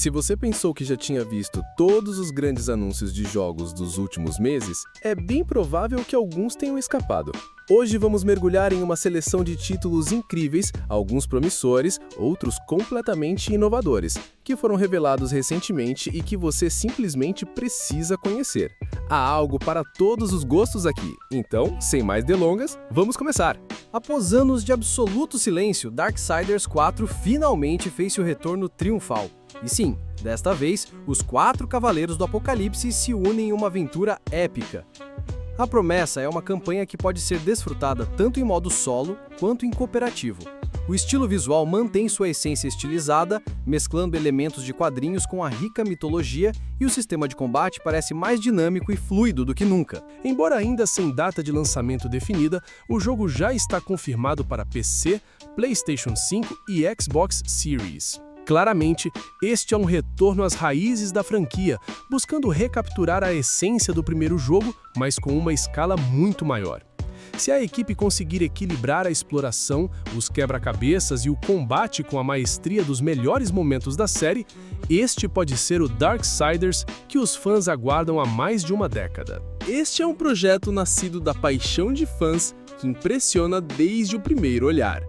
Se você pensou que já tinha visto todos os grandes anúncios de jogos dos últimos meses, é bem provável que alguns tenham escapado. Hoje vamos mergulhar em uma seleção de títulos incríveis, alguns promissores, outros completamente inovadores, que foram revelados recentemente e que você simplesmente precisa conhecer. Há algo para todos os gostos aqui, então, sem mais delongas, vamos começar! Após anos de absoluto silêncio, Darksiders 4 finalmente fez seu retorno triunfal. E sim, desta vez, os 4 Cavaleiros do Apocalipse se unem em uma aventura épica. A promessa é uma campanha que pode ser desfrutada tanto em modo solo quanto em cooperativo. O estilo visual mantém sua essência estilizada, mesclando elementos de quadrinhos com a rica mitologia, e o sistema de combate parece mais dinâmico e fluido do que nunca. Embora ainda sem data de lançamento definida, o jogo já está confirmado para PC, PlayStation 5 e Xbox Series. Claramente, este é um retorno às raízes da franquia, buscando recapturar a essência do primeiro jogo, mas com uma escala muito maior. Se a equipe conseguir equilibrar a exploração, os quebra-cabeças e o combate com a maestria dos melhores momentos da série, este pode ser o Darksiders que os fãs aguardam há mais de uma década. Este é um projeto nascido da paixão de fãs que impressiona desde o primeiro olhar.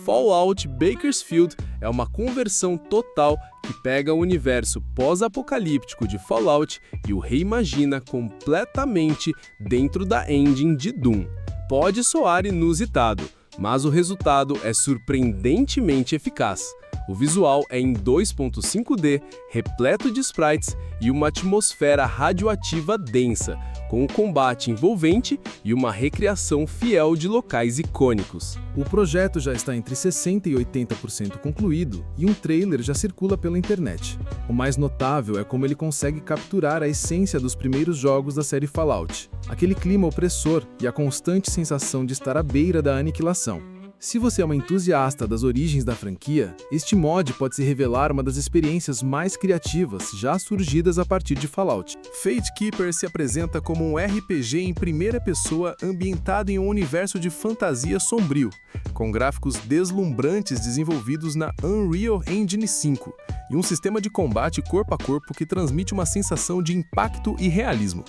Fallout Bakersfield é uma conversão total que pega o universo pós-apocalíptico de Fallout e o reimagina completamente dentro da engine de Doom. Pode soar inusitado, mas o resultado é surpreendentemente eficaz. O visual é em 2.5D, repleto de sprites e uma atmosfera radioativa densa, com um combate envolvente e uma recriação fiel de locais icônicos. O projeto já está entre 60% e 80% concluído e um trailer já circula pela internet. O mais notável é como ele consegue capturar a essência dos primeiros jogos da série Fallout, aquele clima opressor e a constante sensação de estar à beira da aniquilação. Se você é uma entusiasta das origens da franquia, este mod pode se revelar uma das experiências mais criativas já surgidas a partir de Fallout. Fate Keeper se apresenta como um RPG em primeira pessoa ambientado em um universo de fantasia sombrio, com gráficos deslumbrantes desenvolvidos na Unreal Engine 5 e um sistema de combate corpo a corpo que transmite uma sensação de impacto e realismo.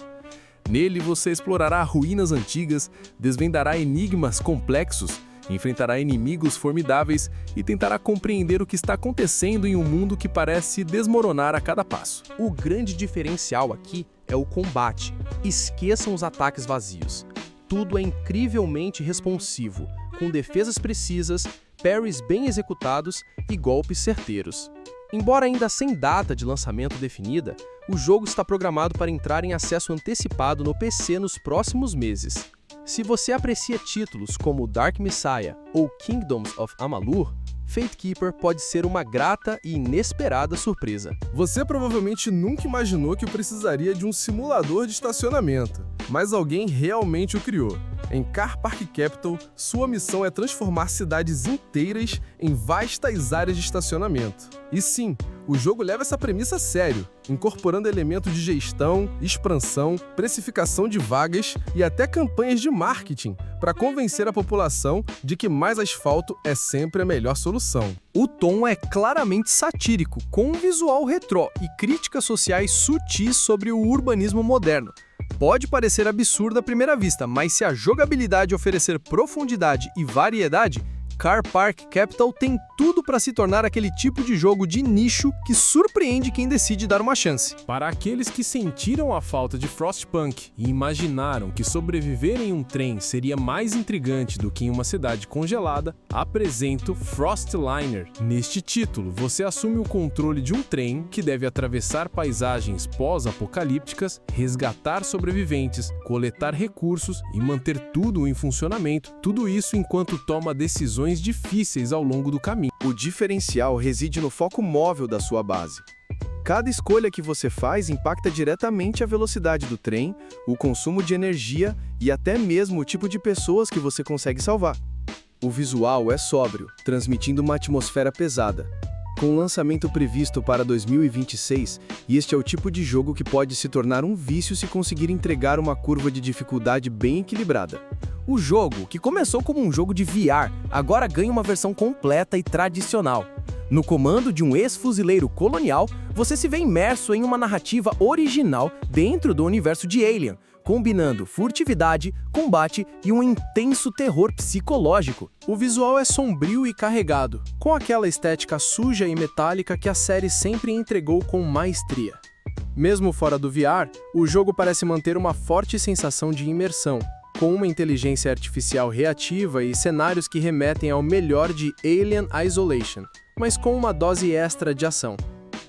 Nele você explorará ruínas antigas, desvendará enigmas complexos, enfrentará inimigos formidáveis e tentará compreender o que está acontecendo em um mundo que parece desmoronar a cada passo. O grande diferencial aqui é o combate. Esqueçam os ataques vazios. Tudo é incrivelmente responsivo, com defesas precisas, parries bem executados e golpes certeiros. Embora ainda sem data de lançamento definida, o jogo está programado para entrar em acesso antecipado no PC nos próximos meses. Se você aprecia títulos como Dark Messiah ou Kingdoms of Amalur, Fate Keeper pode ser uma grata e inesperada surpresa. Você provavelmente nunca imaginou que precisaria de um simulador de estacionamento, mas alguém realmente o criou. Em Car Park Capital, sua missão é transformar cidades inteiras em vastas áreas de estacionamento. E sim, o jogo leva essa premissa a sério, incorporando elementos de gestão, expansão, precificação de vagas e até campanhas de marketing para convencer a população de que mais asfalto é sempre a melhor solução. O tom é claramente satírico, com um visual retrô e críticas sociais sutis sobre o urbanismo moderno. Pode parecer absurdo à primeira vista, mas se a jogabilidade oferecer profundidade e variedade, Car Park Capital tem tudo para se tornar aquele tipo de jogo de nicho que surpreende quem decide dar uma chance. Para aqueles que sentiram a falta de Frostpunk e imaginaram que sobreviver em um trem seria mais intrigante do que em uma cidade congelada, apresento Frostliner. Neste título, você assume o controle de um trem que deve atravessar paisagens pós-apocalípticas, resgatar sobreviventes, coletar recursos e manter tudo em funcionamento, tudo isso enquanto toma decisões difíceis ao longo do caminho. O diferencial reside no foco móvel da sua base. Cada escolha que você faz impacta diretamente a velocidade do trem, o consumo de energia e até mesmo o tipo de pessoas que você consegue salvar. O visual é sóbrio, transmitindo uma atmosfera pesada. Com o lançamento previsto para 2026, este é o tipo de jogo que pode se tornar um vício se conseguir entregar uma curva de dificuldade bem equilibrada. O jogo, que começou como um jogo de VR, agora ganha uma versão completa e tradicional. No comando de um ex-fuzileiro colonial, você se vê imerso em uma narrativa original dentro do universo de Alien, combinando furtividade, combate e um intenso terror psicológico. O visual é sombrio e carregado, com aquela estética suja e metálica que a série sempre entregou com maestria. Mesmo fora do VR, o jogo parece manter uma forte sensação de imersão, com uma inteligência artificial reativa e cenários que remetem ao melhor de Alien Isolation, mas com uma dose extra de ação.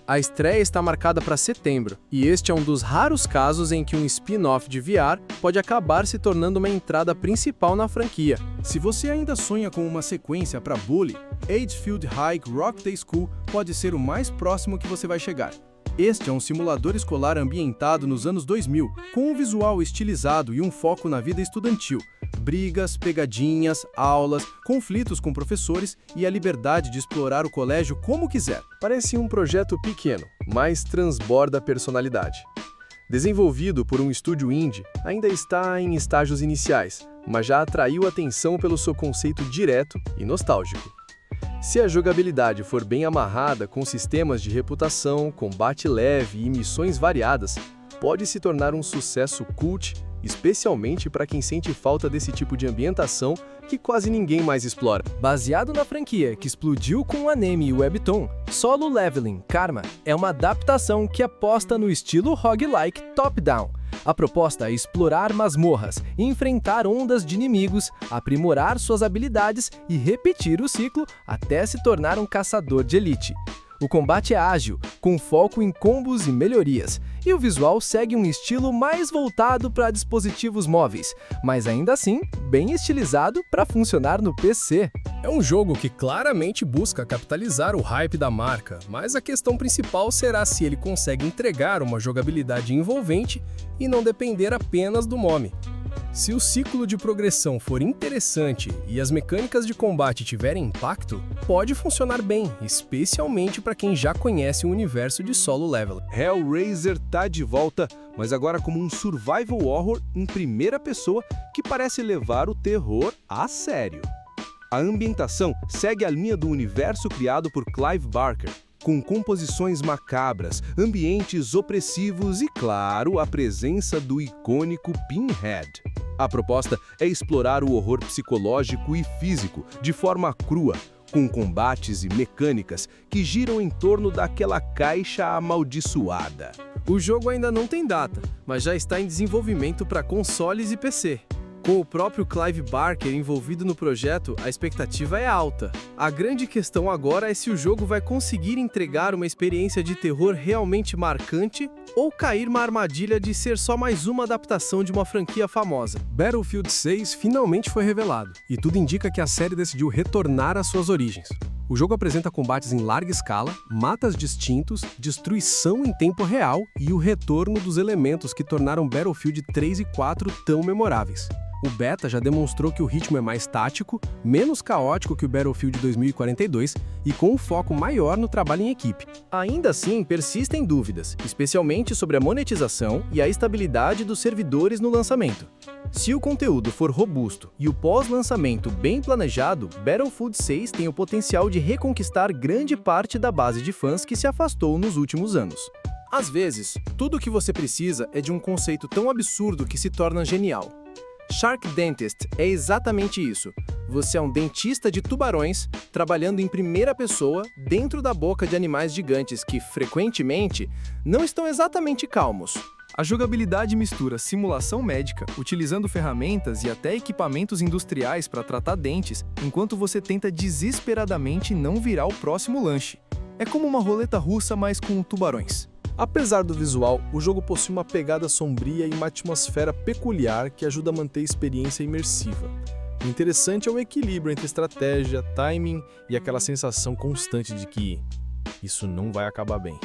A estreia está marcada para setembro, e este é um dos raros casos em que um spin-off de VR pode acabar se tornando uma entrada principal na franquia. Se você ainda sonha com uma sequência para Bully, Edgefield High Rock Day School pode ser o mais próximo que você vai chegar. Este é um simulador escolar ambientado nos anos 2000, com um visual estilizado e um foco na vida estudantil. Brigas, pegadinhas, aulas, conflitos com professores e a liberdade de explorar o colégio como quiser. Parece um projeto pequeno, mas transborda personalidade. Desenvolvido por um estúdio indie, ainda está em estágios iniciais, mas já atraiu atenção pelo seu conceito direto e nostálgico. Se a jogabilidade for bem amarrada com sistemas de reputação, combate leve e missões variadas, pode se tornar um sucesso cult, especialmente para quem sente falta desse tipo de ambientação que quase ninguém mais explora. Baseado na franquia que explodiu com o anime e o webtoon, Solo Leveling Karma é uma adaptação que aposta no estilo roguelike top-down. A proposta é explorar masmorras, enfrentar ondas de inimigos, aprimorar suas habilidades e repetir o ciclo até se tornar um caçador de elite. O combate é ágil, com foco em combos e melhorias, e o visual segue um estilo mais voltado para dispositivos móveis, mas ainda assim bem estilizado para funcionar no PC. É um jogo que claramente busca capitalizar o hype da marca, mas a questão principal será se ele consegue entregar uma jogabilidade envolvente e não depender apenas do nome. Se o ciclo de progressão for interessante e as mecânicas de combate tiverem impacto, pode funcionar bem, especialmente para quem já conhece o universo de Solo Leveling. Hellraiser tá de volta, mas agora como um survival horror em primeira pessoa que parece levar o terror a sério. A ambientação segue a linha do universo criado por Clive Barker, com composições macabras, ambientes opressivos e, claro, a presença do icônico Pinhead. A proposta é explorar o horror psicológico e físico de forma crua, com combates e mecânicas que giram em torno daquela caixa amaldiçoada. O jogo ainda não tem data, mas já está em desenvolvimento para consoles e PC. Com o próprio Clive Barker envolvido no projeto, a expectativa é alta. A grande questão agora é se o jogo vai conseguir entregar uma experiência de terror realmente marcante ou cair numa armadilha de ser só mais uma adaptação de uma franquia famosa. Battlefield 6 finalmente foi revelado, e tudo indica que a série decidiu retornar às suas origens. O jogo apresenta combates em larga escala, mapas distintos, destruição em tempo real e o retorno dos elementos que tornaram Battlefield 3 e 4 tão memoráveis. O beta já demonstrou que o ritmo é mais tático, menos caótico que o Battlefield 2042 e com um foco maior no trabalho em equipe. Ainda assim, persistem dúvidas, especialmente sobre a monetização e a estabilidade dos servidores no lançamento. Se o conteúdo for robusto e o pós-lançamento bem planejado, Battlefield 6 tem o potencial de reconquistar grande parte da base de fãs que se afastou nos últimos anos. Às vezes, tudo o que você precisa é de um conceito tão absurdo que se torna genial. Shark Dentist é exatamente isso. Você é um dentista de tubarões, trabalhando em primeira pessoa, dentro da boca de animais gigantes que, frequentemente, não estão exatamente calmos. A jogabilidade mistura simulação médica, utilizando ferramentas e até equipamentos industriais para tratar dentes, enquanto você tenta desesperadamente não virar o próximo lanche. É como uma roleta russa, mas com tubarões. Apesar do visual, o jogo possui uma pegada sombria e uma atmosfera peculiar que ajuda a manter a experiência imersiva. O interessante é o equilíbrio entre estratégia, timing e aquela sensação constante de que isso não vai acabar bem.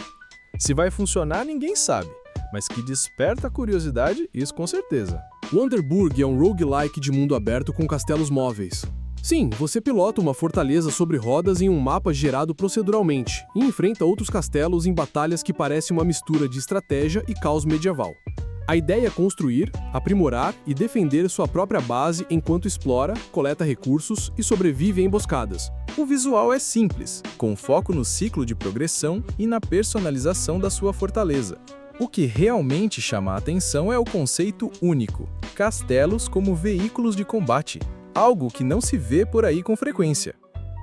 Se vai funcionar, ninguém sabe, mas que desperta a curiosidade, isso com certeza. Wonderburg é um roguelike de mundo aberto com castelos móveis. Sim, você pilota uma fortaleza sobre rodas em um mapa gerado proceduralmente e enfrenta outros castelos em batalhas que parecem uma mistura de estratégia e caos medieval. A ideia é construir, aprimorar e defender sua própria base enquanto explora, coleta recursos e sobrevive em emboscadas. O visual é simples, com foco no ciclo de progressão e na personalização da sua fortaleza. O que realmente chama a atenção é o conceito único: castelos como veículos de combate, algo que não se vê por aí com frequência.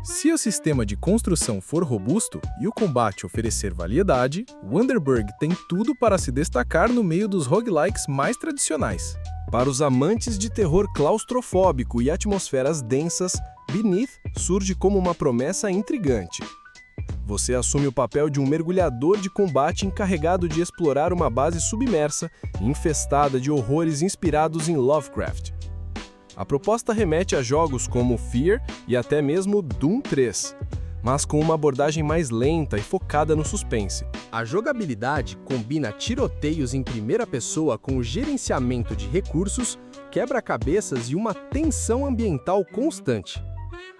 Se o sistema de construção for robusto e o combate oferecer variedade, Wonderburg tem tudo para se destacar no meio dos roguelikes mais tradicionais. Para os amantes de terror claustrofóbico e atmosferas densas, Beneath surge como uma promessa intrigante. Você assume o papel de um mergulhador de combate encarregado de explorar uma base submersa e infestada de horrores inspirados em Lovecraft. A proposta remete a jogos como Fear e até mesmo Doom 3, mas com uma abordagem mais lenta e focada no suspense. A jogabilidade combina tiroteios em primeira pessoa com o gerenciamento de recursos, quebra-cabeças e uma tensão ambiental constante.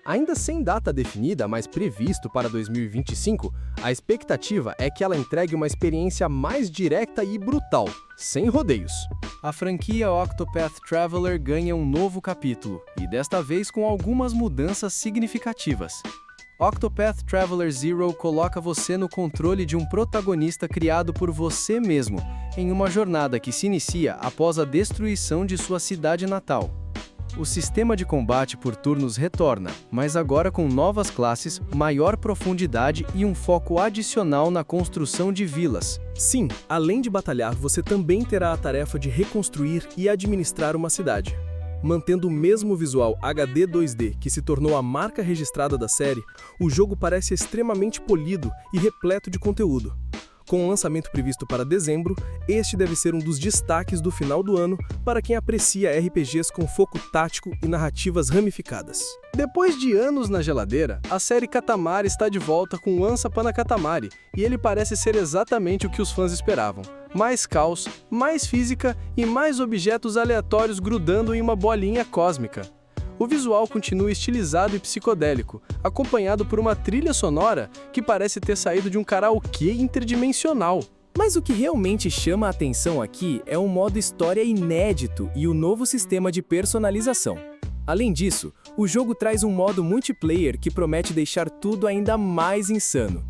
Ainda sem data definida, mas previsto para 2025, a expectativa é que ela entregue uma experiência mais direta e brutal, sem rodeios. A franquia Octopath Traveler ganha um novo capítulo, e desta vez com algumas mudanças significativas. Octopath Traveler Zero coloca você no controle de um protagonista criado por você mesmo, em uma jornada que se inicia após a destruição de sua cidade natal. O sistema de combate por turnos retorna, mas agora com novas classes, maior profundidade e um foco adicional na construção de vilas. Sim, além de batalhar, você também terá a tarefa de reconstruir e administrar uma cidade. Mantendo o mesmo visual HD 2D que se tornou a marca registrada da série, o jogo parece extremamente polido e repleto de conteúdo. Com o lançamento previsto para dezembro, este deve ser um dos destaques do final do ano para quem aprecia RPGs com foco tático e narrativas ramificadas. Depois de anos na geladeira, a série Katamari está de volta com Once Upon a Katamari, e ele parece ser exatamente o que os fãs esperavam. Mais caos, mais física e mais objetos aleatórios grudando em uma bolinha cósmica. O visual continua estilizado e psicodélico, acompanhado por uma trilha sonora que parece ter saído de um karaokê interdimensional. Mas o que realmente chama a atenção aqui é um modo história inédito e o novo sistema de personalização. Além disso, o jogo traz um modo multiplayer que promete deixar tudo ainda mais insano.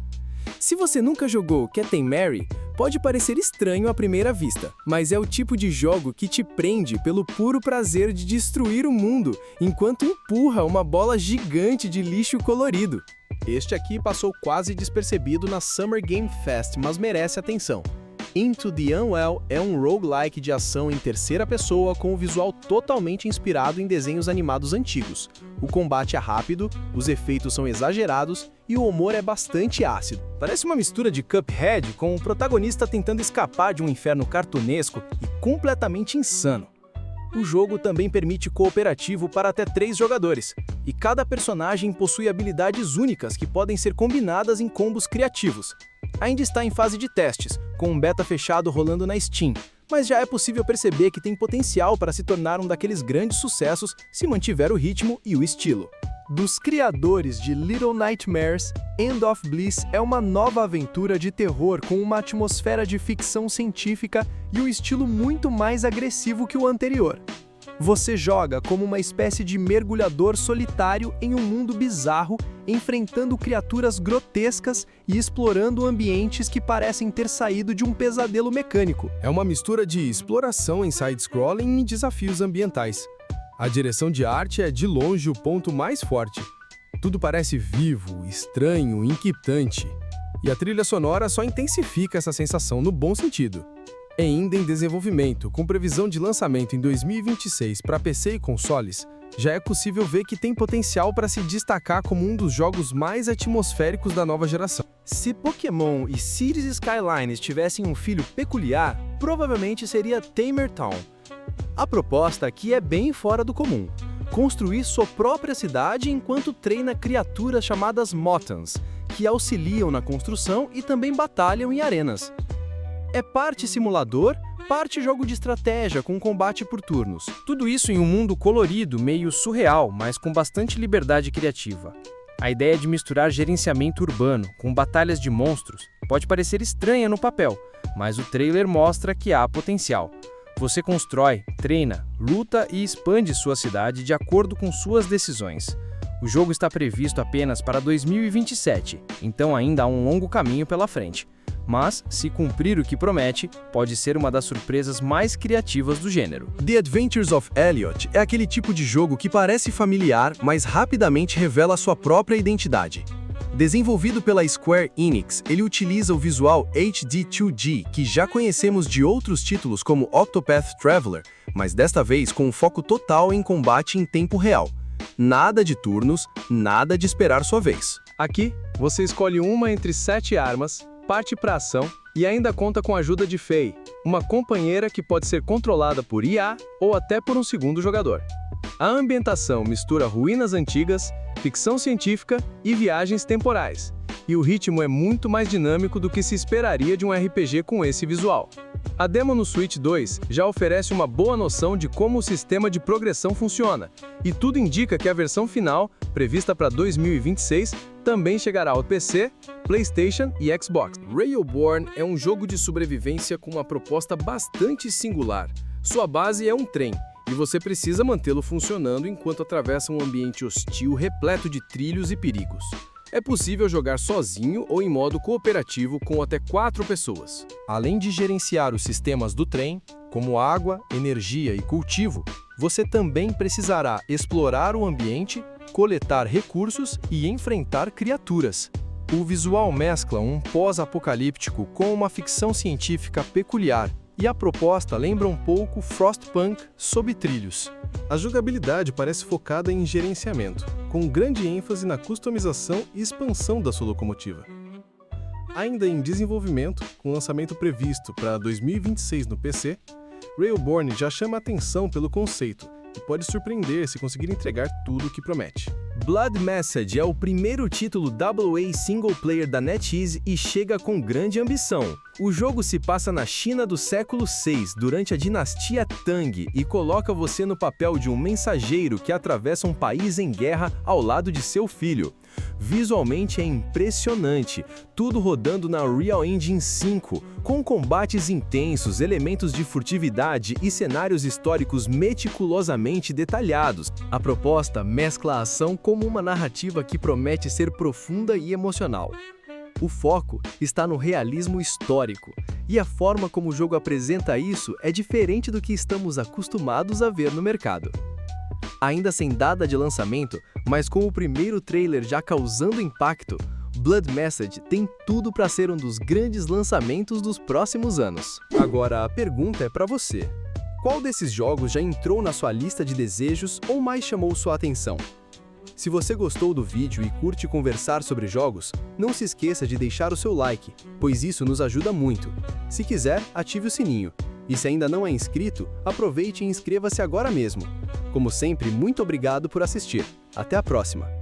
Se você nunca jogou Cat and Mary, pode parecer estranho à primeira vista, mas é o tipo de jogo que te prende pelo puro prazer de destruir o mundo, enquanto empurra uma bola gigante de lixo colorido. Este aqui passou quase despercebido na Summer Game Fest, mas merece atenção. Into the Unwell é um roguelike de ação em terceira pessoa com um visual totalmente inspirado em desenhos animados antigos. O combate é rápido, os efeitos são exagerados e o humor é bastante ácido. Parece uma mistura de Cuphead com o protagonista tentando escapar de um inferno cartunesco e completamente insano. O jogo também permite cooperativo para até 3 jogadores, e cada personagem possui habilidades únicas que podem ser combinadas em combos criativos. Ainda está em fase de testes, com um beta fechado rolando na Steam, mas já é possível perceber que tem potencial para se tornar um daqueles grandes sucessos se mantiver o ritmo e o estilo. Dos criadores de Little Nightmares, End of Bliss é uma nova aventura de terror com uma atmosfera de ficção científica e um estilo muito mais agressivo que o anterior. Você joga como uma espécie de mergulhador solitário em um mundo bizarro, enfrentando criaturas grotescas e explorando ambientes que parecem ter saído de um pesadelo mecânico. É uma mistura de exploração em side-scrolling e desafios ambientais. A direção de arte é de longe o ponto mais forte. Tudo parece vivo, estranho, inquietante. E a trilha sonora só intensifica essa sensação no bom sentido. É ainda em desenvolvimento, com previsão de lançamento em 2026 para PC e consoles, já é possível ver que tem potencial para se destacar como um dos jogos mais atmosféricos da nova geração. Se Pokémon e Cities Skylines tivessem um filho peculiar, provavelmente seria Tamer Town. A proposta aqui é bem fora do comum. Construir sua própria cidade enquanto treina criaturas chamadas Motans, que auxiliam na construção e também batalham em arenas. É parte simulador, parte jogo de estratégia com combate por turnos. Tudo isso em um mundo colorido, meio surreal, mas com bastante liberdade criativa. A ideia de misturar gerenciamento urbano com batalhas de monstros pode parecer estranha no papel, mas o trailer mostra que há potencial. Você constrói, treina, luta e expande sua cidade de acordo com suas decisões. O jogo está previsto apenas para 2027, então ainda há um longo caminho pela frente. Mas, se cumprir o que promete, pode ser uma das surpresas mais criativas do gênero. The Adventures of Elliot é aquele tipo de jogo que parece familiar, mas rapidamente revela sua própria identidade. Desenvolvido pela Square Enix, ele utiliza o visual HD 2D, que já conhecemos de outros títulos como Octopath Traveler, mas desta vez com um foco total em combate em tempo real. Nada de turnos, nada de esperar sua vez. Aqui, você escolhe uma entre 7 armas, parte para ação e ainda conta com a ajuda de Faye, uma companheira que pode ser controlada por IA ou até por um segundo jogador. A ambientação mistura ruínas antigas, ficção científica e viagens temporais, e o ritmo é muito mais dinâmico do que se esperaria de um RPG com esse visual. A demo no Switch 2 já oferece uma boa noção de como o sistema de progressão funciona, e tudo indica que a versão final, prevista para 2026, também chegará ao PC, PlayStation e Xbox. Railborn é um jogo de sobrevivência com uma proposta bastante singular. Sua base é um trem, e você precisa mantê-lo funcionando enquanto atravessa um ambiente hostil repleto de trilhos e perigos. É possível jogar sozinho ou em modo cooperativo com até 4 pessoas. Além de gerenciar os sistemas do trem, como água, energia e cultivo, você também precisará explorar o ambiente, coletar recursos e enfrentar criaturas. O visual mescla um pós-apocalíptico com uma ficção científica peculiar, e a proposta lembra um pouco Frostpunk sob trilhos. A jogabilidade parece focada em gerenciamento, com grande ênfase na customização e expansão da sua locomotiva. Ainda em desenvolvimento, com lançamento previsto para 2026 no PC, Railborn já chama a atenção pelo conceito e pode surpreender se conseguir entregar tudo o que promete. Blood Message é o primeiro título AA single player da NetEase e chega com grande ambição. O jogo se passa na China do século VI, durante a dinastia Tang, e coloca você no papel de um mensageiro que atravessa um país em guerra ao lado de seu filho. Visualmente é impressionante, tudo rodando na Unreal Engine 5, com combates intensos, elementos de furtividade e cenários históricos meticulosamente detalhados. A proposta mescla a ação como uma narrativa que promete ser profunda e emocional. O foco está no realismo histórico, e a forma como o jogo apresenta isso é diferente do que estamos acostumados a ver no mercado. Ainda sem data de lançamento, mas com o primeiro trailer já causando impacto, Blood Message tem tudo para ser um dos grandes lançamentos dos próximos anos. Agora a pergunta é para você. Qual desses jogos já entrou na sua lista de desejos ou mais chamou sua atenção? Se você gostou do vídeo e curte conversar sobre jogos, não se esqueça de deixar o seu like, pois isso nos ajuda muito. Se quiser, ative o sininho. E se ainda não é inscrito, aproveite e inscreva-se agora mesmo. Como sempre, muito obrigado por assistir. Até a próxima!